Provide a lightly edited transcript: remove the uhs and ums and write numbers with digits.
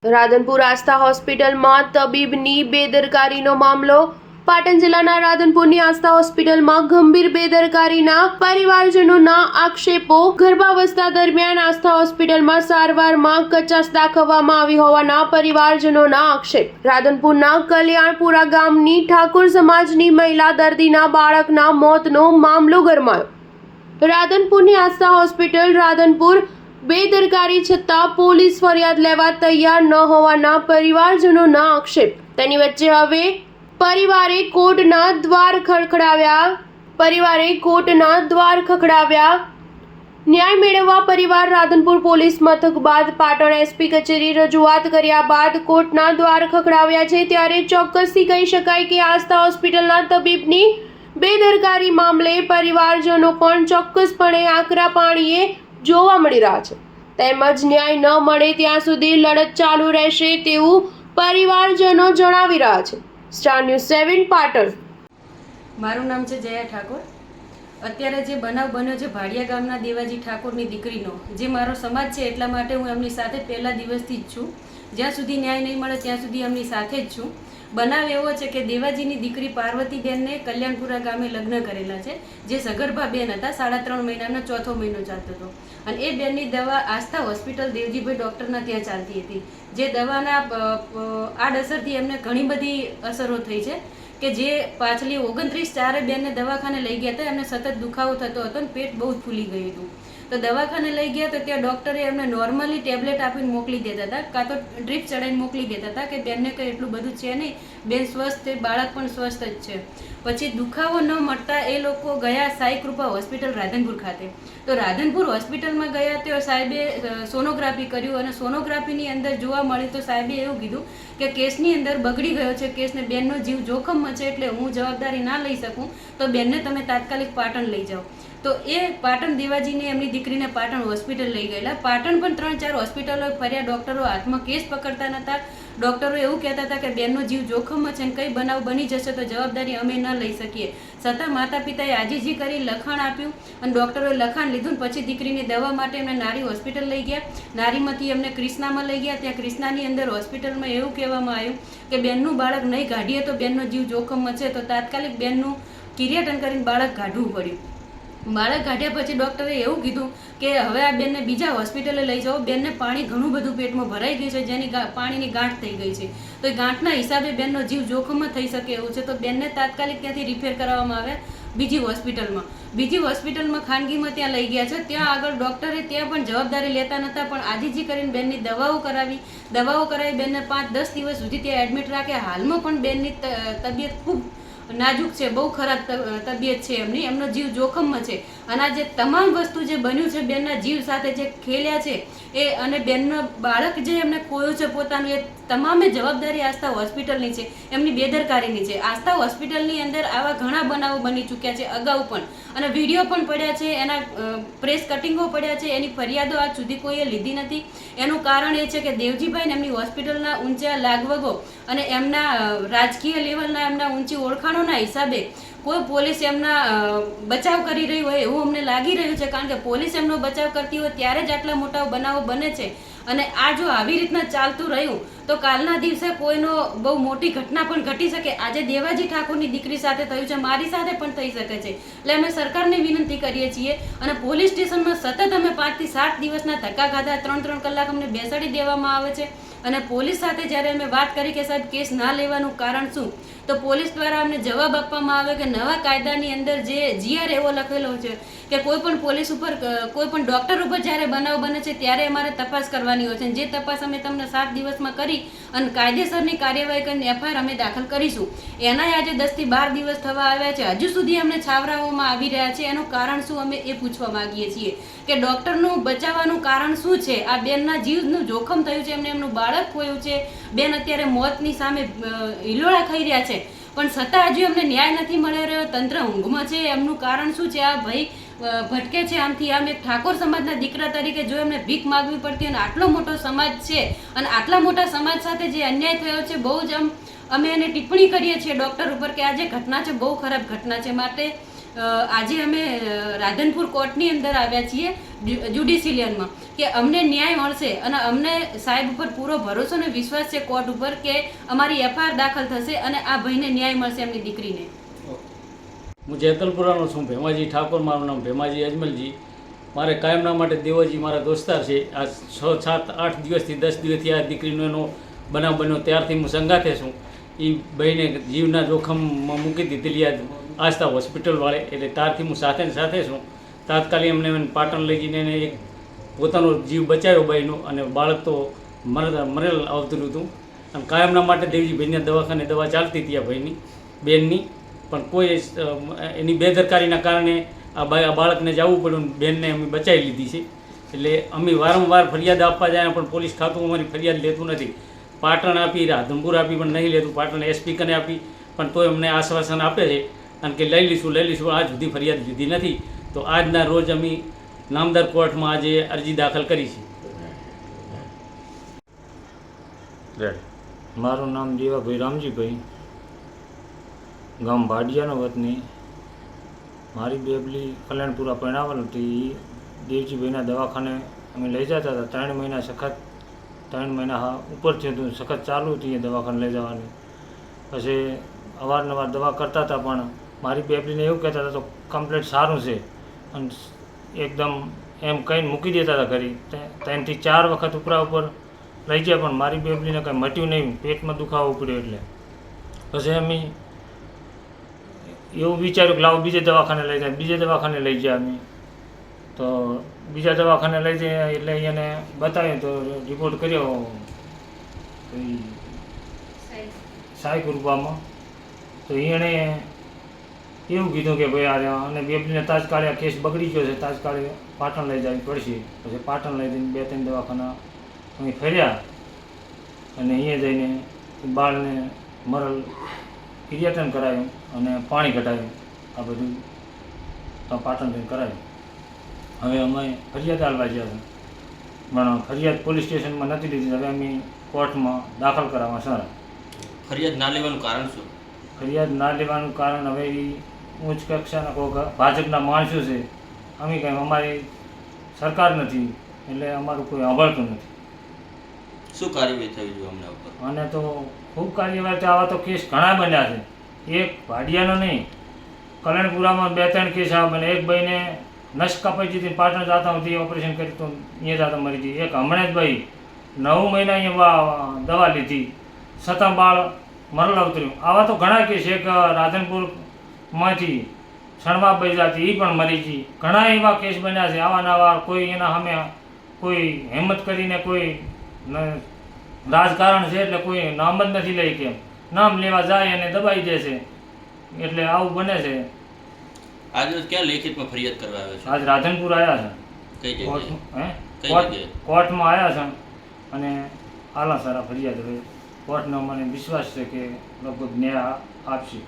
રાધનપુર આસ્થા હોસ્પિટલમાં તબીબની બેદરકારીનો મામલો. પાટણ જિલ્લાના રાધનપુરની આસ્થા હોસ્પિટલમાં ગંભીર બેદરકારીના પરિવારજનોના આક્ષેપો. ગર્ભાવસ્થા દરમિયાન આસ્થા હોસ્પિટલમાં સારવારમાં કચાશ દાખવવામાં આવી હોવાના પરિવારજનોના આક્ષેપ. રાધનપુરના કલ્યાણપુરા ગામની ઠાકોર સમાજની મહિલા દર્દીના બાળકના મોતનો મામલો ગરમાયો. રાધનપુરની આસ્થા હોસ્પિટલ રાધનપુર બેદરકારી છતાં પોલીસ ફરિયાદ લેવા તૈયાર ન હોવાના પરિવારજનોના આક્ષેપ. તેની વચ્ચે હવે પરિવારે કોર્ટના દ્વાર ખખડાવ્યા. ન્યાય મેળવવા પરિવાર રાધનપુર પોલીસ મથક બાદ પાટણ એસપી કચેરી રજૂઆત કર્યા બાદ કોર્ટના દ્વાર ખખડાવ્યા છે. ત્યારે ચોક્કસથી કહી શકાય કે આસ્થા હોસ્પિટલના તબીબની બેદરકારી મામલે પરિવારજનો પણ ચોક્કસપણે આકરા પાણીએ જોવા મળી રહ્યા છે. તેમજ ન્યાય ન મળે ત્યાં સુધી લડત ચાલુ રહેશે તેવું પરિવારજનો જણાવી રહ્યા છે. Star news 7 Patan. મારું નામ છે જયા ઠાકોર. અત્યારે જે બનાવ બન્યો છે ભાડિયા ગામના દેવાજી ઠાકોરની દીકરીનો, જે મારો સમાજ છે એટલા માટે હું એમની સાથે પહેલા દિવસથી જ છું. જ્યાં સુધી ન્યાય નહીં મળે ત્યાં સુધી એમની સાથે જ છું. બનાવ એવો છે કે દેવાજીની દીકરી પાર્વતીબેનને કલ્યાણપુરા ગામે લગ્ન કરેલા છે, જે સગર્ભા બેન હતા. 3.5 મહિનાનો 4થો મહિનો ચાલતો હતો અને એ બેનની દવા આસ્થા હોસ્પિટલ દેવજીભાઈ ડૉક્ટરના ત્યાં ચાલતી હતી. જે દવાના આડઅસરથી એમને ઘણી બધી અસરો થઈ છે કે જે પાછલી 29/4 બેનને દવાખાને લઈ ગયા હતા. એમને સતત દુખાવો થતો હતો અને પેટ બહુ ફૂલી ગયું હતું. તો દવાખાને લઈ ગયા તો ત્યાં ડૉક્ટરે એમને નોર્મલી ટેબ્લેટ આપીને મોકલી દેતા હતા, કાં તો ડ્રીપ ચડાવીને મોકલી દેતા હતા કે બેનને કંઈ એટલું બધું છે નહીં, બેન સ્વસ્થ છે, બાળક પણ સ્વસ્થ જ છે. પછી દુખાવો ન મળતા એ લોકો ગયા સાઈ કૃપા હોસ્પિટલ રાધનપુર ખાતે. તો રાધનપુર હોસ્પિટલમાં ગયા તો સાહેબે સોનોગ્રાફી કર્યું અને સોનોગ્રાફીની અંદર જોવા મળ્યું તો સાહેબે એવું કીધું કે કેસની અંદર બગડી ગયો છે, કેસને બેનનો જીવ જોખમમાં છે, એટલે હું જવાબદારી ના લઈ શકું, તો બેનને તમે તાત્કાલિક પાટણ લઈ જાઓ. તો એ પાટણ દેવાજીને એમની દીકરીને પાટણ હોસ્પિટલ લઈ ગયેલા. પાટણ પણ 3-4 હોસ્પિટલો ફર્યા, ડૉક્ટરો હાથમાં કેસ પકડતા નહોતા. ડૉક્ટરો એવું કહેતા હતા કે બેનનો જીવ જોખમમાં છે અને કંઈ બનાવ બની જશે તો જવાબદારી અમે ન લઈ શકીએ. છતાં માતા પિતાએ આજીજી કરી લખાણ આપ્યું અને ડૉક્ટરોએ લખાણ લીધું. પછી દીકરીની દવા માટે એમને નારી હોસ્પિટલ લઈ ગયા. નારીમાંથી એમને ક્રિષ્નામાં લઈ ગયા. ત્યાં ક્રિષ્નાની અંદર હોસ્પિટલમાં એવું કહેવામાં આવ્યું કે બેનનું બાળક નહીં કાઢીએ તો બેનનો જીવ જોખમમાં છે. તો તાત્કાલિક બેનનું કિરિયાટન કરીને બાળક કાઢવું પડ્યું. બાળક કાઢ્યા પછી ડૉક્ટરે એવું કીધું કે હવે આ બેનને બીજા હોસ્પિટલે લઈ જાઓ. બેનને પાણી ઘણું બધું પેટમાં ભરાઈ ગયું છે, જેની પાણીની ગાંઠ થઈ ગઈ છે. તો એ ગાંઠના હિસાબે બેનનો જીવ જોખમમાં થઈ શકે એવું છે. તો બેનને તાત્કાલિક ત્યાંથી રિફેર કરવામાં આવે બીજી હોસ્પિટલમાં ખાનગીમાં ત્યાં લઈ ગયા છે. ત્યાં આગળ ડૉક્ટરે ત્યાં પણ જવાબદારી લેતા નહોતા, પણ આજીજી કરીને બેનની દવાઓ કરાવી બેનને 5-10 દિવસ સુધી ત્યાં એડમિટ રાખ્યા. હાલમાં પણ બેનની તબિયત ખૂબ નાજુક છે, બહુ ખરાબ તબિયત છે એમની, એમનો જીવ જોખમમાં છે. અને આ જે તમામ વસ્તુ જે બન્યું છે બેનના જીવ સાથે જે ખેલ્યા છે એ અને બેનનો બાળક જે એમને ખોયું છે પોતાનું, એ તમામે જવાબદારી આસ્થા હોસ્પિટલની છે, એમની બેદરકારીની છે. આસ્થા હોસ્પિટલની અંદર આવા ઘણા બનાવો બની ચૂક્યા છે અગાઉ પણ, અને વિડીયો પણ પડ્યા છે, એના પ્રેસ કટિંગો પડ્યા છે. એની ફરિયાદો આજ સુધી કોઈએ લીધી નથી. એનું કારણ એ છે કે દેવજીભાઈ એમની હોસ્પિટલના ઊંચા લાગવગો અને એમના રાજકીય લેવલના એમના ઊંચી ઓળખાણોના હિસાબે કોઈ પોલીસ એમના બચાવ કરી રહી હોય એવું અમને લાગી રહ્યું છે. કારણ કે પોલીસ એમનો બચાવ કરતી હોય ત્યારે જ આટલા મોટા બનાવો બને છે. અને આ જો આવી રીતના ચાલતું રહ્યું તો કાલના દિવસે કોઈનો બહુ મોટી ઘટના પણ ઘટી શકે. આજે દેવાજી ઠાકોરની દીકરી સાથે થયું છે, મારી સાથે પણ થઈ શકે છે. એટલે અમે સરકારને વિનંતી કરીએ છીએ અને પોલીસ સ્ટેશનમાં સતત અમે 5 થી 7 દિવસના ધક્કા ખાધા. 3-3 કલાક અમને બેસાડી દેવામાં આવે છે. અને પોલીસ સાથે જ્યારે અમે વાત કરી કે સાહેબ કેસ ના લેવાનું કારણ શું, તો પોલીસ દ્વારા અમને જવાબ આપવામાં આવે કે નવા કાયદાની અંદર જે GR એવો લખેલો છે કે કોઈ પણ પોલીસ ઉપર, કોઈ પણ ડૉક્ટર ઉપર જ્યારે બનાવ બને છે ત્યારે અમારે તપાસ કરવાની હોય છે. જે તપાસ અમે તમને 7 દિવસમાં કરી અને કાયદેસરની કાર્યવાહી કરીને FIR અમે દાખલ કરીશું. એનાય આજે 10 થી 12 દિવસ થવા આવ્યા છે, હજુ સુધી અમને છાવરાઓમાં આવી રહ્યા છે. એનું કારણ શું અમે એ પૂછવા માંગીએ છીએ કે ડૉક્ટરનું બચાવવાનું કારણ શું છે. આ બેનના જીવનું જોખમ થયું છે, એમનું બાળક ખોયું છે, બેન અત્યારે મોતની સામે હિલોળા ખાઈ રહ્યા છે, પણ છતાં હજુ અમને ન્યાય નથી મળી રહ્યો. તંત્ર ઊંઘમાં છે. એમનું કારણ શું છે? આ ભાઈ ભટકે છે આમથી આમ. એક ઠાકોર સમાજના દીકરા તરીકે જો એમને ભીખ માગવી પડતી અને આટલો મોટો સમાજ છે અને આટલા મોટા સમાજ સાથે જે અન્યાય થયો છે, બહુ જ અમે એને ટિપ્પણી કરીએ છીએ ડૉક્ટર ઉપર કે આ જે ઘટના છે બહુ ખરાબ ઘટના છે. માટે આજે અમે રાધનપુર કોર્ટની અંદર આવ્યા છીએ જ્યુડિશિયલમાં કે અમને ન્યાય મળશે અને અમને સાહેબ ઉપર પૂરો ભરોસો અને વિશ્વાસ છે કોર્ટ ઉપર કે અમારી એફઆઈઆર દાખલ થશે અને આ ભાઈને ન્યાય મળશે એમની દીકરીને. હું જેતલપુરાનો છું, ભેમાજી ઠાકોર મારું નામ, ભેમાજી અજમલજી. મારે કાયમના માટે દેવજી મારા દોસ્તાર છે. આ 6, 7, 8 દિવસથી 10 દિવસથી આ દીકરીનો એનો બનાવ બન્યો ત્યારથી હું સંગાથે છું. એ ભાઈને જીવના જોખમમાં મૂકી દીધેલી આ આસ્થા હોસ્પિટલવાળે, એટલે ત્યારથી હું સાથે ને સાથે છું. તાત્કાલિક એમને પાટણ લઈ જઈને એને એક પોતાનો જીવ બચાવ્યો ભાઈનો, અને બાળક તો મરેલ આવતું હતું. અને કાયમના માટે દેવજીભાઈને દવાખાને દવા ચાલતી હતી આ ભાઈની બેનની, પણ કોઈ એની બેદરકારીના કારણે આ બાળકને જવું પડ્યું. બેનને અમે બચાવી લીધી છે. એટલે અમે વારંવાર ફરિયાદ આપવા જાય પણ પોલીસ ખાતું અમારી ફરિયાદ લેતું નથી. પાટણ આપી, રાધનપુર આપી પણ નહીં લેતું. પાટણ એસપી કને આપી પણ તોય અમને આશ્વાસન આપે છે કારણ કે લઈ લઈશું આજ સુધી ફરિયાદ લીધી નથી. તો આજના રોજ અમે નામદાર કોર્ટમાં આજે અરજી દાખલ કરી છે. મારું નામ દેવાભાઈ રામજીભાઈ, ગામ ભાડિયાનો વતની. મારી બેબલી કલ્યાણપુરા પરણાવેલ હતી. એ દેવજીભાઈના દવાખાને અમે લઈ જતા હતા. 3 મહિના સખત 3 મહિના ઉપરથી હતું, સખત ચાલુ હતી એ દવાખાને લઈ જવાની. પછી અવારનવાર દવા કરતા હતા પણ મારી બેબલીને એવું કહેતા હતા તો કમ્પ્લીટ સારું છે અને એકદમ એમ કહીને મૂકી દેતા હતા ઘરે. 3 થી 4 વખત ઉપરા ઉપર લઈ ગયા પણ મારી બેબલીને કંઈ મટ્યું નહીં, પેટમાં દુખાવો પડ્યો. એટલે પછી અમે એવું વિચાર્યું કે લાવો બીજે દવાખાને લઈ જાય. બીજે દવાખાને લઈ ગયા અમે. તો બીજા દવાખાને લઈ જઈએ એટલે એને બતાવ્યું તો રિપોર્ટ કર્યો સાઈ કૃપામાં. તો એણે એવું કીધું કે ભાઈ આ અને બેબલીને તાત્કાલિક કેસ બગડી ગયો છે, તાત્કાલિક પાટણ લઈ જવી પડશે. પછી પાટણ લઈ જઈને 2-3 દવાખાના અમે ફર્યા અને અહીંયા જઈને બાળને મરલ ક્રિયાટન કરાયું અને પાણી ઘટાડ્યું. આ બધું તો પાટણ જઈને કરાવ્યું. હવે અમે ફરિયાદ આલવા ગયા છે પણ ફરિયાદ પોલીસ સ્ટેશનમાં નથી લીધી. હવે અમે કોર્ટમાં દાખલ કરાવવા સર. ફરિયાદ ના લેવાનું કારણ શું? ફરિયાદ ના લેવાનું કારણ હવે એ ઉચ્ચ કક્ષાના કોઈ ભાજપના માણસો છે. અમે કંઈ અમારી સરકાર નથી એટલે અમારું કોઈ સાંભળતું નથી. શું કાર્યવાહી થવી જોઈએ અમને ઉપર? અને તો ખૂબ કાર્યવાહી. આવા તો કેસ ઘણા બન્યા છે. એક ભાડિયાનો નહીં, કલ્યાણપુરામાં 2-3 કેસ આવા બને. એક ભાઈને નસ કપાઈ જતી, પાટણ જતા હતી ઓપરેશન કરી તો અહીંયા જતા મરી ગઈ. એક હમણાં જ ભાઈ 9 મહિના અહીંયા દવા લીધી છતાં બાળ મરલ ઉતર્યું. આવા તો ઘણા કેસ. એક રાધનપુરમાંથી શણવાભાઈ જાતી એ પણ મરી ગઈ. ઘણા એવા કેસ બન્યા છે આવા નવા. કોઈ એના સામે કોઈ હિંમત કરીને કોઈ રાજકારણ છે એટલે કોઈ નામ જ નથી લઈ કેમ નામ લેવા જાય અને દબાઈ દે છે. એટલે આવું બને છે. આજે ક્યાં લેખિતમાં ફરિયાદ કરવા આવે છે? આજ રાધનપુર આવ્યા કઈ છે જગ્યાએ? કોર્ટમાં આવ્યા છે અને આલા સારા ફરિયાદ. હવે કોર્ટનો મને વિશ્વાસ છે કે લગભગ ન્યાય આપશે.